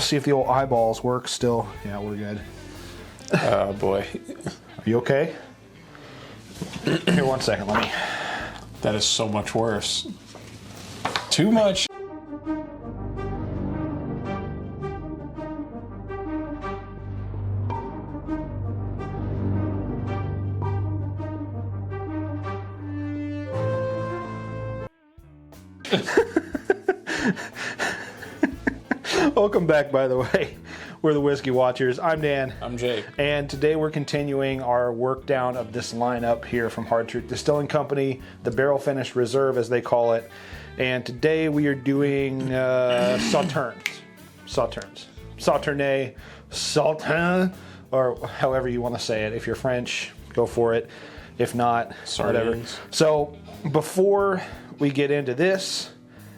see if the old eyeballs work still. Yeah, we're good. Oh boy. Are you okay? Here, 1 second, let me. That is so much worse. Too much. Welcome back, by the way. We're the Whiskey Watchers. I'm Dan. I'm Jake. And today we're continuing our work down of this lineup here from Hard Truth Distilling Company, the Barrel Finish Reserve, as they call it. And today we are doing Sauternes. Sauternes, or however you want to say it. If you're French, go for it. If not, whatever. So before we get into this,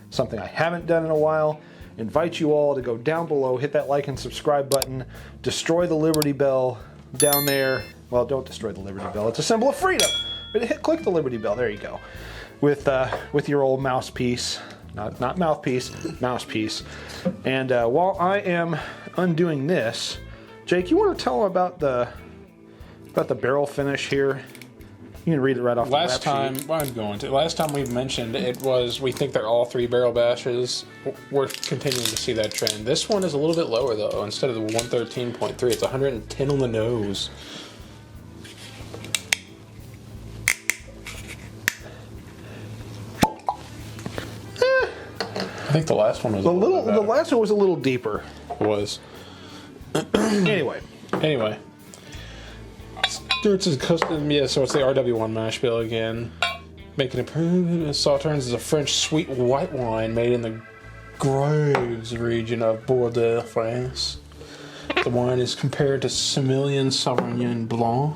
something I haven't done in a while, invite you all to go down below, hit that like and subscribe button, destroy the Liberty Bell down there. Well, don't destroy the Liberty Bell. It's a symbol of freedom. But click the Liberty Bell. There you go. With your old mouthpiece, not mouthpiece, mousepiece. And while I am undoing this, Jake, you want to tell them about the barrel finish here? You can read it right off the Last time we mentioned it was, we think they're all 3 barrel bashes. We're continuing to see that trend. This one is a little bit lower though. Instead of the 113.3, it's 110 on the nose. I think the last one was the last one was a little deeper. It was. Anyway. It's a custom, yeah, so it's the RW1 mash bill again. Making it Sauternes is a French sweet white wine made in the Graves region of Bordeaux, France. The wine is compared to Semillon Sauvignon Blanc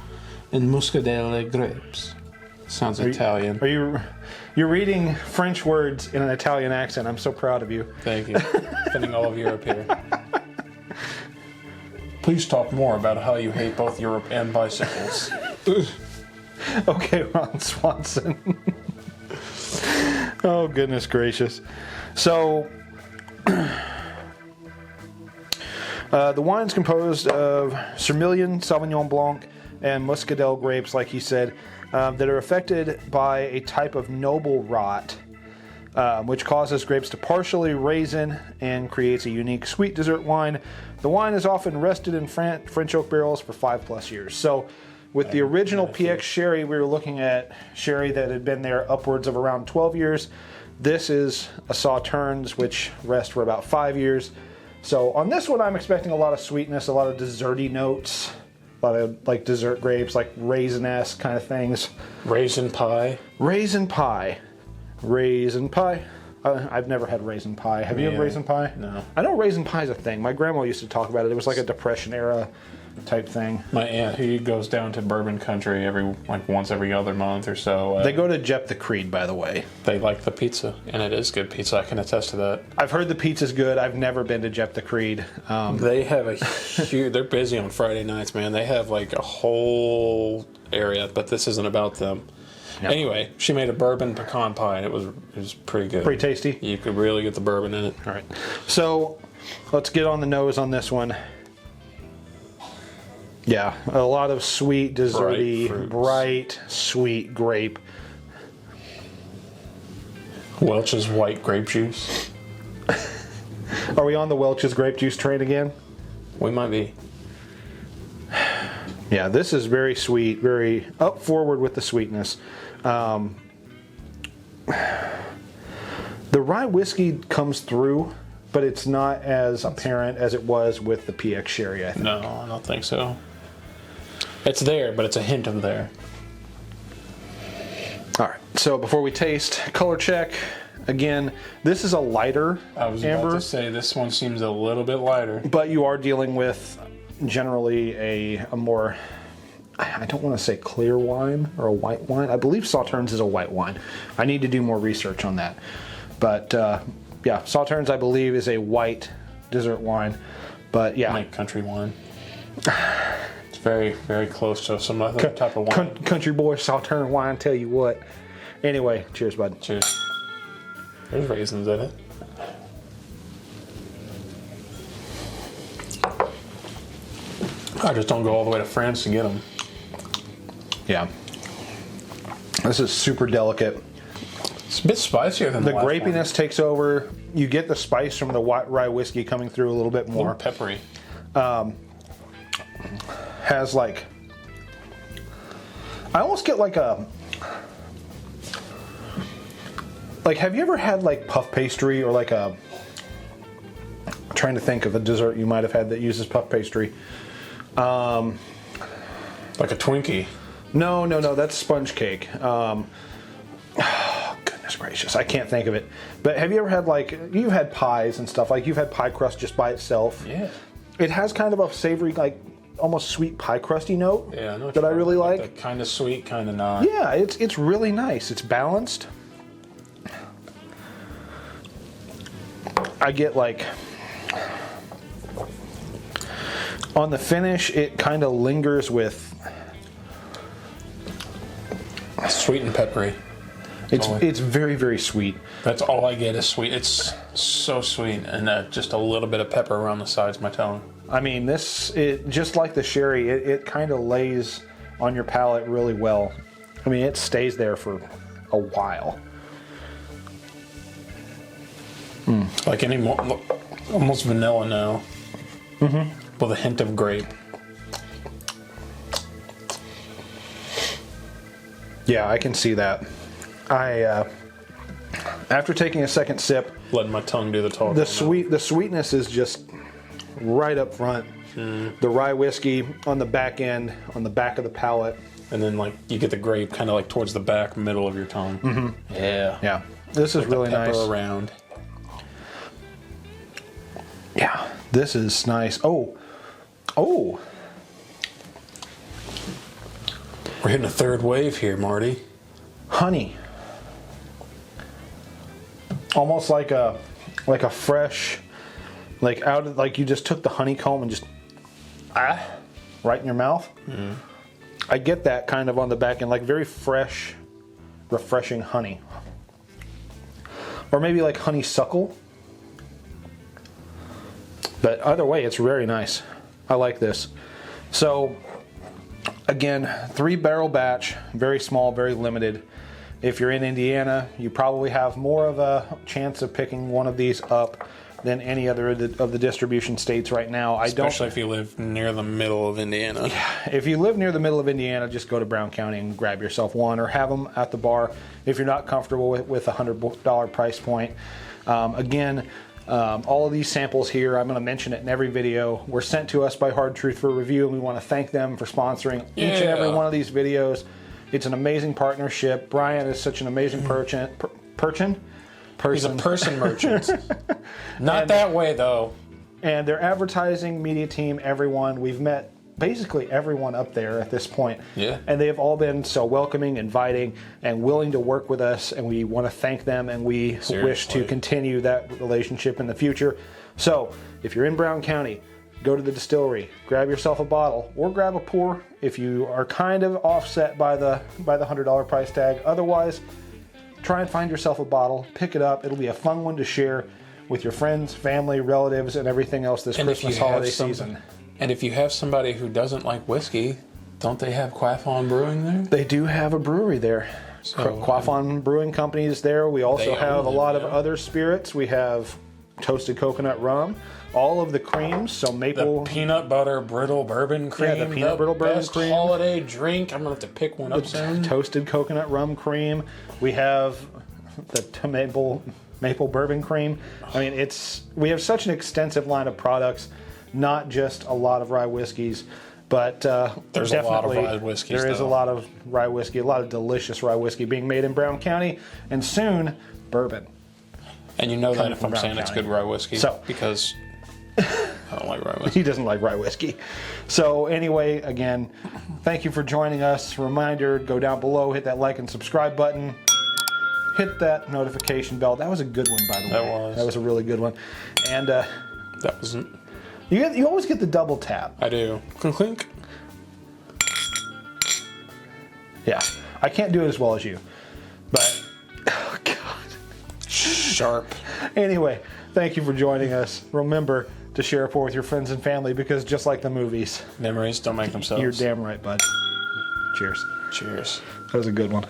and Muscadelle grapes. Sounds Italian. You're reading French words in an Italian accent. I'm so proud of you. Thank you. Defending all of Europe here. Please talk more about how you hate both Europe and bicycles. Okay, Ron Swanson. Oh, goodness gracious. So, the wine's composed of Semillon Sauvignon Blanc and Muscadelle grapes, like he said, that are affected by a type of noble rot, which causes grapes to partially raisin and creates a unique sweet dessert wine. The wine is often rested in French oak barrels for 5+ years. So with the original PX sherry, we were looking at sherry that had been there upwards of around 12 years. This is a Sauternes, which rests for about 5 years. So on this one, I'm expecting a lot of sweetness, a lot of desserty notes, a lot of like dessert grapes, like raisin-esque kind of things. Raisin pie. I've never had raisin pie. Have you had raisin pie? No. I know raisin pie is a thing. My grandma used to talk about it. It was like a Depression era type thing. My aunt, who goes down to bourbon country once every other month or so. They go to Jep the Creed, by the way. They like the pizza, and it is good pizza. I can attest to that. I've heard the pizza's good. I've never been to Jep the Creed. They have a huge... They're busy on Friday nights, man. They have like a whole area, but this isn't about them. Yep. Anyway, she made a bourbon pecan pie, and it was pretty good. Pretty tasty. You could really get the bourbon in it. All right. So let's get on the nose on this one. Yeah, a lot of sweet, desserty, bright, sweet grape. Welch's white grape juice. Are we on the Welch's grape juice train again? We might be. Yeah, this is very sweet, very up forward with the sweetness. The rye whiskey comes through, but it's not as apparent as it was with the PX sherry, I think. No, I don't think so. It's there, but it's a hint of there. All right, so before we taste, color check. Again, this is a lighter amber. I was about to say, this one seems a little bit lighter. But you are dealing with generally a more, I don't want to say clear wine or a white wine. I believe Sauternes is a white wine. I need to do more research on that. But yeah, Sauternes, I believe, is a white dessert wine. But yeah. Like country wine. It's very, very close to some other type of wine. Country boy Sauternes wine, tell you what. Anyway, cheers, bud. Cheers. There's raisins in it. I just don't go all the way to France to get them. Yeah. This is super delicate. It's a bit spicier than the last grapiness takes over. You get the spice from the white rye whiskey coming through a little bit more. More peppery. Has like, I almost get like a, like, have you ever had like puff pastry or like a, I'm trying to think of a dessert you might have had that uses puff pastry. Like a Twinkie. No, that's sponge cake. Goodness gracious, I can't think of it. But have you ever had like, you've had pies and stuff, like you've had pie crust just by itself? Yeah. It has kind of a savory, like almost sweet pie crusty note. Yeah, I know that I really like. Kind of sweet, kind of not. Yeah, it's really nice. It's balanced. I get like, on the finish, it kind of lingers with. Sweet and peppery. It's very, very sweet. That's all I get is sweet. It's so sweet, and just a little bit of pepper around the sides of my tongue. I mean, just like the sherry, it kind of lays on your palate really well. I mean, it stays there for a while. Like any more, almost vanilla now. Mm-hmm. With a hint of grape. Yeah, I can see that. After taking a second sip, letting my tongue do the talking. The sweetness is just right up front. The rye whiskey on the back end, on the back of the palate, and then like you get the grape kind of like towards the back middle of your tongue. Mm-hmm. Yeah. This is really nice. Pepper around. Yeah, this is nice. Oh. We're hitting a third wave here, Marty. Honey. Almost like a fresh, like like you just took the honeycomb and just right in your mouth. Mm-hmm. I get that kind of on the back end, like very fresh, refreshing honey. Or maybe like honeysuckle. But either way, it's very nice. I like this. So, again, 3-barrel batch, very small, very limited. If you're in Indiana, you probably have more of a chance of picking one of these up than any other of the distribution states right now. Especially if you live near the middle of Indiana. Yeah, if you live near the middle of Indiana, just go to Brown County and grab yourself one, or have them at the bar if you're not comfortable with a $100 price point. Again, all of these samples here, I'm going to mention it in every video, were sent to us by Hard Truth for review, and we want to thank them for sponsoring each and every one of these videos. It's an amazing partnership. Brian is such an amazing person. He's a person merchant. Not that way, though. And their advertising, media team, everyone, we've met basically everyone up there at this point. Yeah. And they have all been so welcoming, inviting, and willing to work with us, and we want to thank them, and we wish to continue that relationship in the future. So, if you're in Brown County, go to the distillery, grab yourself a bottle, or grab a pour if you are kind of offset by the $100 price tag. Otherwise, try and find yourself a bottle, pick it up. It'll be a fun one to share with your friends, family, relatives, and everything else this Christmas holiday season. And if you have somebody who doesn't like whiskey, don't they have Quaffon Brewing there? They do have a brewery there. So, Quaffon Brewing Company is there. We also have a lot of other spirits. We have toasted coconut rum, all of the creams, so maple... The peanut butter brittle bourbon cream. Yeah, the peanut brittle bourbon cream. Holiday drink. I'm going to have to pick one up soon. Toasted coconut rum cream. We have the maple bourbon cream. I mean, we have such an extensive line of products, not just a lot of rye whiskeys, but there's a lot of rye whiskeys. There is a lot of rye whiskey, a lot of delicious rye whiskey being made in Brown County, and soon, bourbon. And you know that if I'm saying it's good rye whiskey, because I don't like rye whiskey. He doesn't like rye whiskey. So anyway, again, thank you for joining us. Reminder, go down below, hit that like and subscribe button. Hit that notification bell. That was a good one, by the way. That was a really good one. And that wasn't. You always get the double tap. I do. Clink, clink. Yeah. I can't do it as well as you. But, oh, God. Sharp. Anyway, thank you for joining us. Remember to share a pour with your friends and family because just like the movies, Memories don't make themselves. you're damn right, bud. Cheers. Cheers. That was a good one.